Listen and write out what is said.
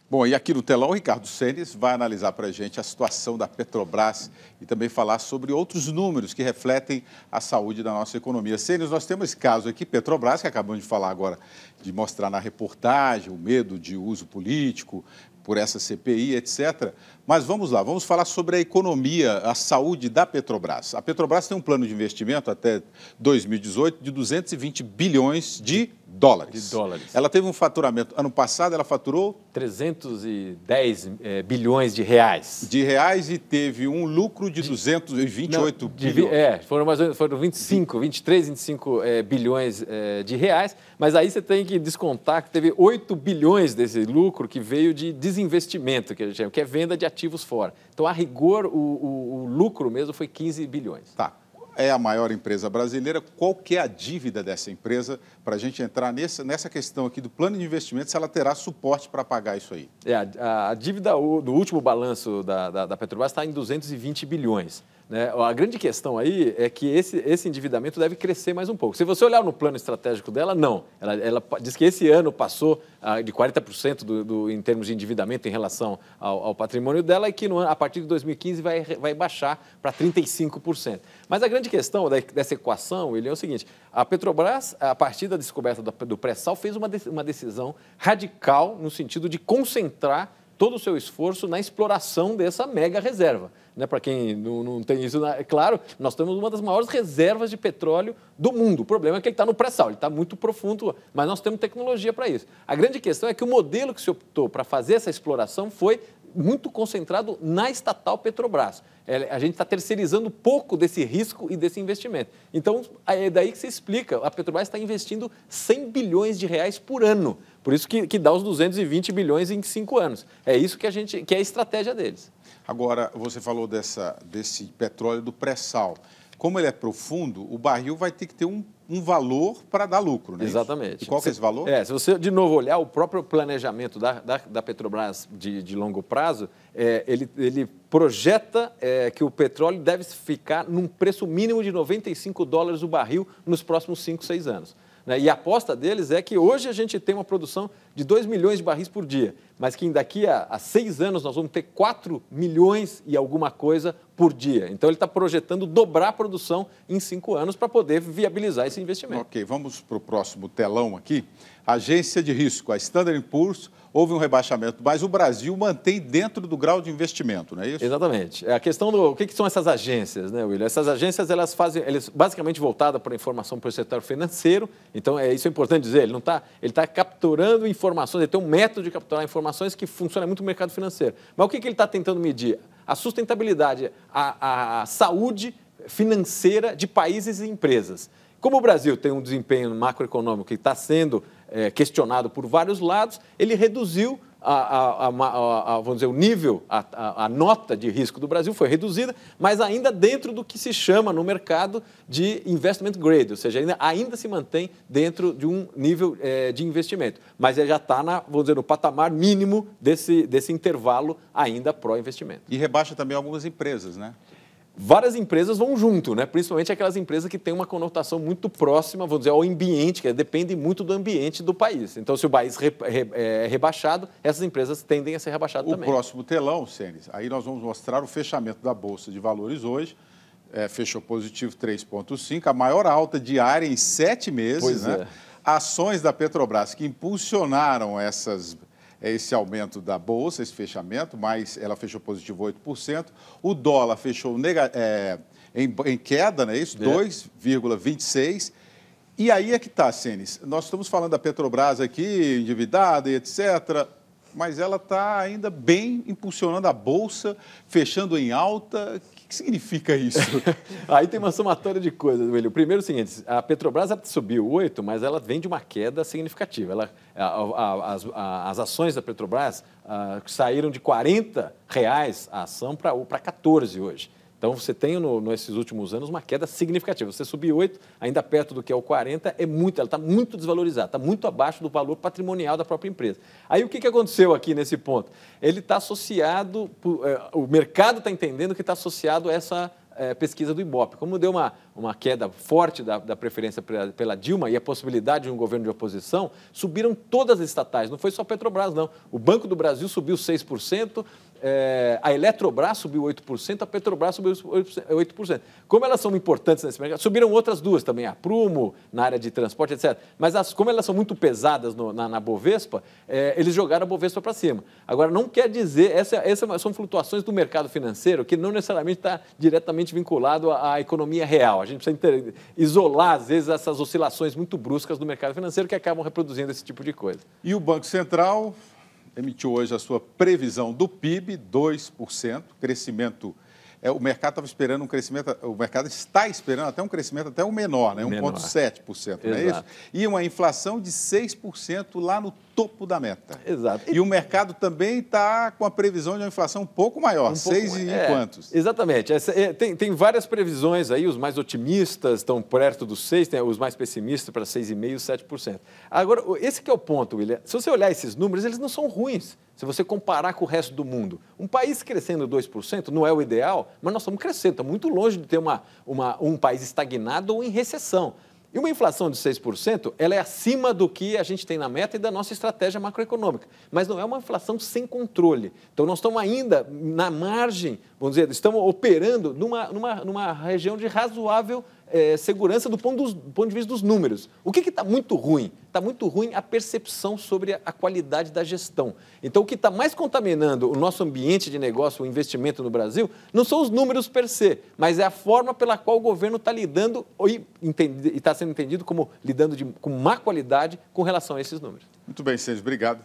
Bom, e aqui no telão, o Ricardo Senes vai analisar para a gente a situação da Petrobras e também falar sobre outros números que refletem a saúde da nossa economia. Senes, nós temos esse caso aqui, Petrobras, que acabamos de falar agora, de mostrar na reportagem o medo de uso político por essa CPI, etc. Mas vamos lá, vamos falar sobre a economia, a saúde da Petrobras. A Petrobras tem um plano de investimento até 2018 de 220 bilhões de dólares. Ela teve um faturamento, ano passado ela faturou 310 bilhões de reais. E teve um lucro de 228 bilhões. Foram 23, 25 bilhões de reais, mas aí você tem que descontar que teve 8 bilhões desse lucro que veio de desinvestimento, que a gente chama, que é venda de ativos fora. Então, a rigor, o lucro mesmo foi 15 bilhões. Tá. É a maior empresa brasileira. Qual que é a dívida dessa empresa para a gente entrar nessa questão aqui do plano de investimento, se ela terá suporte para pagar isso aí? A dívida do último balanço da Petrobras está em 220 bilhões. Né? A grande questão aí é que esse endividamento deve crescer mais um pouco. Se você olhar no plano estratégico dela, não. Ela diz que esse ano passou de 40% em termos de endividamento em relação ao patrimônio dela e que a partir de 2015 vai baixar para 35%. Mas a grande questão dessa equação é o seguinte: a Petrobras, a partir da descoberta do pré-sal, fez uma decisão radical no sentido de concentrar todo o seu esforço na exploração dessa mega reserva. Né? Para quem não tem isso, é claro, nós temos uma das maiores reservas de petróleo do mundo. O problema é que ele está no pré-sal, ele está muito profundo, mas nós temos tecnologia para isso. A grande questão é que o modelo que se optou para fazer essa exploração foi muito concentrado na estatal Petrobras. A gente está terceirizando pouco desse risco e desse investimento. Então, é daí que se explica. A Petrobras está investindo 100 bilhões de reais por ano. Por isso que dá os 220 bilhões em 5 anos. É isso que é a estratégia deles. Agora, você falou desse petróleo do pré-sal. Como ele é profundo, o barril vai ter que ter um valor para dar lucro, né? Exatamente. E qual que é esse valor? Se você, de novo, olhar o próprio planejamento da Petrobras de longo prazo, ele projeta que o petróleo deve ficar num preço mínimo de 95 dólares o barril nos próximos 5, 6 anos. E a aposta deles é que hoje a gente tem uma produção de 2 milhões de barris por dia, mas que daqui a 6 anos nós vamos ter 4 milhões e alguma coisa por dia. Então, ele está projetando dobrar a produção em 5 anos para poder viabilizar esse investimento. Ok, vamos para o próximo telão aqui. Agência de risco, a Standard & Poor's, houve um rebaixamento, mas o Brasil mantém dentro do grau de investimento, não é isso? Exatamente. A questão o que são essas agências, né, William? Essas agências, elas basicamente voltadas para a informação para o setor financeiro. Então, isso é importante dizer, ele está capturando informações, ele tem um método de capturar informações que funciona muito no mercado financeiro. Mas o que ele está tentando medir? A sustentabilidade, a saúde financeira de países e empresas. Como o Brasil tem um desempenho macroeconômico que está sendo questionado por vários lados, ele reduziu vamos dizer, o nível, a nota de risco do Brasil foi reduzida, mas ainda dentro do que se chama no mercado de investment grade, ou seja, ainda se mantém dentro de um nível de investimento, mas ele já está, vamos dizer, no patamar mínimo desse intervalo ainda pró-investimento. E rebaixa também algumas empresas, né? Várias empresas vão junto, né? Principalmente aquelas empresas que têm uma conotação muito próxima, vamos dizer, ao ambiente, que depende muito do ambiente do país. Então, se o país é rebaixado, essas empresas tendem a ser rebaixadas também. O próximo telão, Senes, aí nós vamos mostrar o fechamento da Bolsa de Valores hoje. Fechou positivo 3,5, a maior alta diária em 7 meses. Pois né? Ações da Petrobras que impulsionaram esse aumento da Bolsa, esse fechamento, mas ela fechou positivo 8%. O dólar fechou em queda, não é isso? 2,26%. E aí é que está, Senes. Nós estamos falando da Petrobras aqui, endividada e etc., mas ela está ainda bem impulsionando a Bolsa, fechando em alta. O que significa isso? Aí tem uma somatória de coisas, William. Primeiro, o seguinte, a Petrobras subiu 8%, mas ela vem de uma queda significativa. As ações da Petrobras saíram de R$ 40 a ação para 14 hoje. Então, você tem, nesses últimos anos, uma queda significativa. Você subir 8, ainda perto do que é o 40, ela está muito desvalorizada, está muito abaixo do valor patrimonial da própria empresa. Aí, o que aconteceu aqui nesse ponto? Ele está associado, o mercado está entendendo que está associado a pesquisa do Ibope. Como deu uma queda forte da preferência pela Dilma e a possibilidade de um governo de oposição, subiram todas as estatais, não foi só a Petrobras, não. O Banco do Brasil subiu 6%, a Eletrobras subiu 8%, a Petrobras subiu 8%. Como elas são importantes nesse mercado, subiram outras duas também, a Prumo, na área de transporte, etc. Mas como elas são muito pesadas na Bovespa, eles jogaram a Bovespa para cima. Agora, não quer dizer, essas são flutuações do mercado financeiro que não necessariamente está diretamente vinculado à economia real. A gente precisa isolar, às vezes, essas oscilações muito bruscas do mercado financeiro que acabam reproduzindo esse tipo de coisa. E o Banco Central emitiu hoje a sua previsão do PIB, 2%, crescimento. O mercado estava esperando um crescimento, o mercado está esperando até um crescimento até o menor, né? 1,7%, não é isso? E uma inflação de 6% lá no topo da meta. Exato. E o mercado também está com a previsão de uma inflação um pouco maior, 6 e quantos? Exatamente. Tem várias previsões aí, os mais otimistas estão perto dos 6%, tem os mais pessimistas para 6,5%, 7%. Agora, esse que é o ponto, William. Se você olhar esses números, eles não são ruins. Se você comparar com o resto do mundo. Um país crescendo 2% não é o ideal, mas nós estamos crescendo, estamos muito longe de ter um país estagnado ou em recessão. E uma inflação de 6%, ela é acima do que a gente tem na meta e da nossa estratégia macroeconômica. Mas não é uma inflação sem controle. Então, nós estamos ainda na margem, vamos dizer, estamos operando numa região de razoável segurança do ponto de vista dos números. O que está muito ruim? Está muito ruim a percepção sobre a qualidade da gestão. Então, o que está mais contaminando o nosso ambiente de negócio, o investimento no Brasil, não são os números per se, mas é a forma pela qual o governo está lidando e está sendo entendido como lidando com má qualidade com relação a esses números. Muito bem, Sérgio, obrigado.